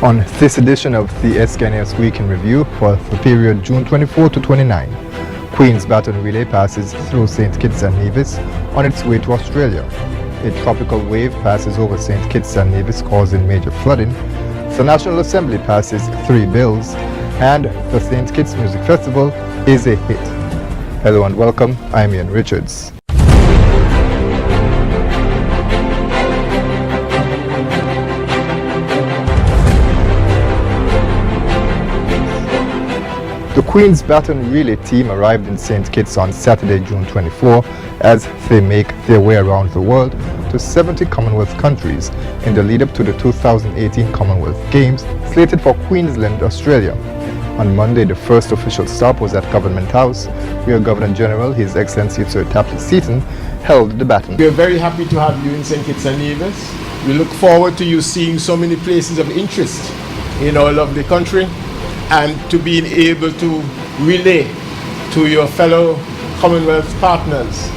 On this edition of the SKNIS Week in Review for the period June 24 to 29, Queen's Baton Relay passes through St. Kitts and Nevis on its way to Australia. A tropical wave passes over St. Kitts and Nevis, causing major flooding. The National Assembly passes 3 bills, and the St. Kitts Music Festival is a hit. Hello and welcome, I'm Ian Richards. The Queen's Baton Relay team arrived in St. Kitts on Saturday, June 24, as they make their way around the world to 70 Commonwealth countries in the lead-up to the 2018 Commonwealth Games, slated for Queensland, Australia. On Monday, the first official stop was at Government House, where Governor-General, His Excellency Sir Tapley Seaton, held the baton. We are very happy to have you in St. Kitts and Nevis. We look forward to you seeing so many places of interest in our lovely country, and to being able to relay to your fellow Commonwealth partners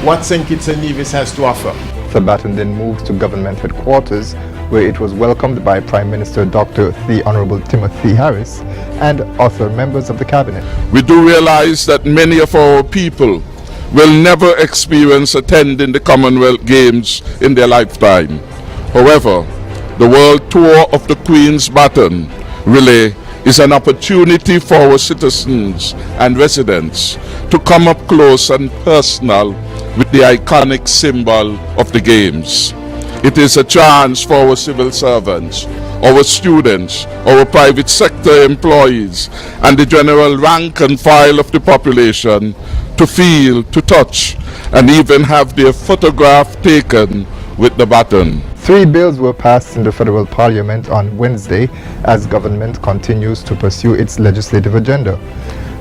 what St. Kitts and Nevis has to offer. The baton then moved to government headquarters, where it was welcomed by Prime Minister Dr. The Honourable Timothy Harris and other members of the cabinet. We do realize that many of our people will never experience attending the Commonwealth Games in their lifetime. However, the world tour of the Queen's Baton Relay is an opportunity for our citizens and residents to come up close and personal with the iconic symbol of the Games. It is a chance for our civil servants, our students, our private sector employees, and the general rank and file of the population to feel, to touch, and even have their photograph taken with the baton. 3 bills were passed in the federal parliament on Wednesday as government continues to pursue its legislative agenda.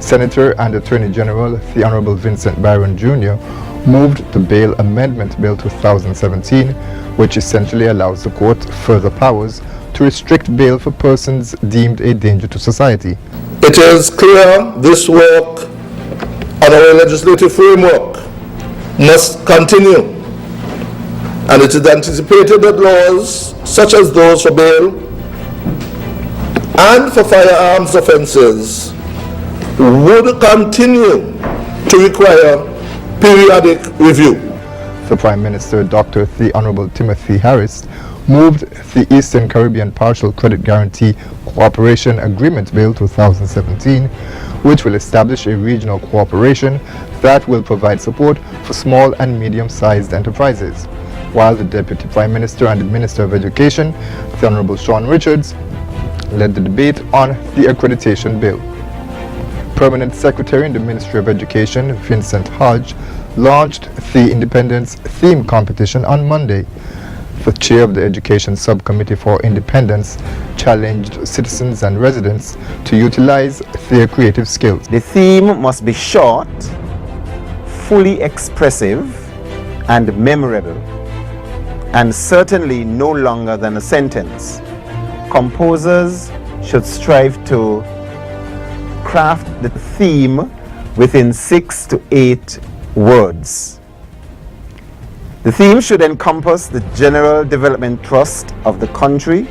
Senator and Attorney General the Honourable Vincent Byron Jr. moved the Bail Amendment Bill 2017, which essentially allows the court further powers to restrict bail for persons deemed a danger to society. It is clear this work on our legislative framework must continue, and it is anticipated that laws such as those for bail and for firearms offences would continue to require periodic review. The Prime Minister, Dr. The Honourable Timothy Harris, moved the Eastern Caribbean Partial Credit Guarantee Cooperation Agreement Bill 2017, which will establish a regional cooperation that will provide support for small and medium-sized enterprises, while the Deputy Prime Minister and the Minister of Education, the Honourable Sean Richards, led the debate on the accreditation bill. Permanent Secretary in the Ministry of Education, Vincent Hodge, launched the Independence Theme Competition on Monday. The chair of the Education Subcommittee for Independence challenged citizens and residents to utilize their creative skills. The theme must be short, fully expressive, and memorable, and certainly no longer than a sentence. Composers should strive to craft the theme within 6 to 8 words. The theme should encompass the general development thrust of the country,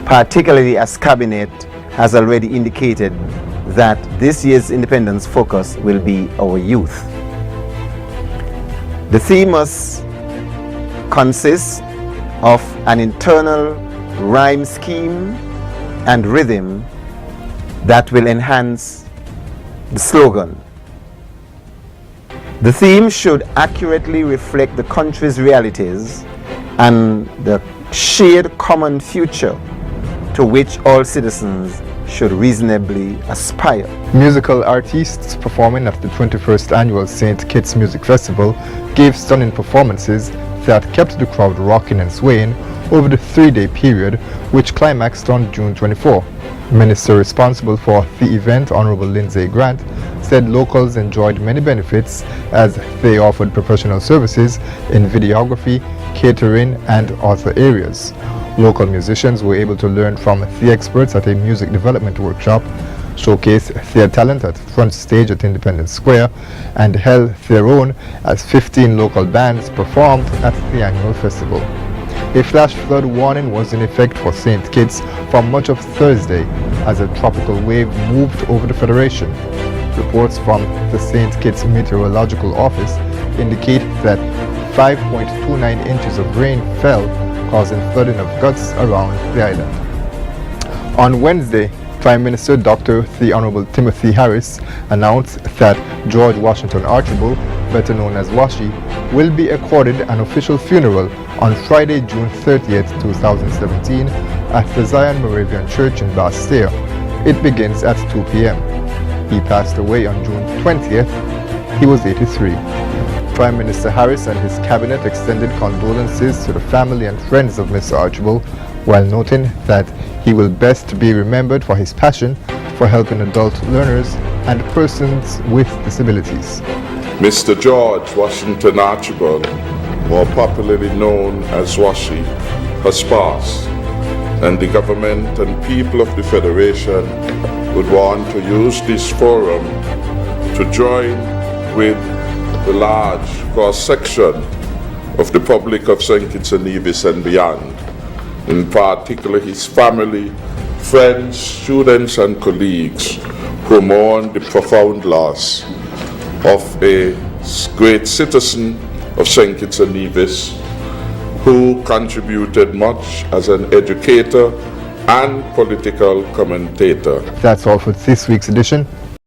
particularly as Cabinet has already indicated that this year's independence focus will be our youth. The theme must consist of an internal rhyme scheme and rhythm that will enhance the slogan. The theme should accurately reflect the country's realities and the shared common future to which all citizens should reasonably aspire. Musical artists performing at the 21st Annual St. Kitts Music Festival gave stunning performances that kept the crowd rocking and swaying over the 3-day period, which climaxed on June 24. Minister responsible for the event, Honourable Lindsay Grant, said locals enjoyed many benefits as they offered professional services in videography, catering, and other areas. Local musicians were able to learn from the experts at a music development workshop, showcase their talent at front stage at Independence Square, and held their own as 15 local bands performed at the annual festival. A flash flood warning was in effect for St. Kitts for much of Thursday as a tropical wave moved over the Federation. Reports from the St. Kitts Meteorological Office indicate that 5.29 inches of rain fell, causing flooding of gusts around the island. On Wednesday, Prime Minister Dr. The Honorable Timothy Harris announced that George Washington Archibald, better known as Washi, will be accorded an official funeral on Friday, June 30th, 2017 at the Zion Moravian Church in Bastille. It begins at 2 p.m. He passed away on June 20th. He was 83. Prime Minister Harris and his cabinet extended condolences to the family and friends of Mr. Archibald, while noting that he will best be remembered for his passion for helping adult learners and persons with disabilities. Mr. George Washington Archibald, more popularly known as Washi, has passed, and the government and people of the Federation would want to use this forum to join with the large cross-section of the public of St. Kitts and Nevis and beyond, in particular his family, friends, students and colleagues who mourn the profound loss of a great citizen of St. Kitts and Nevis who contributed much as an educator and political commentator. That's all for this week's edition.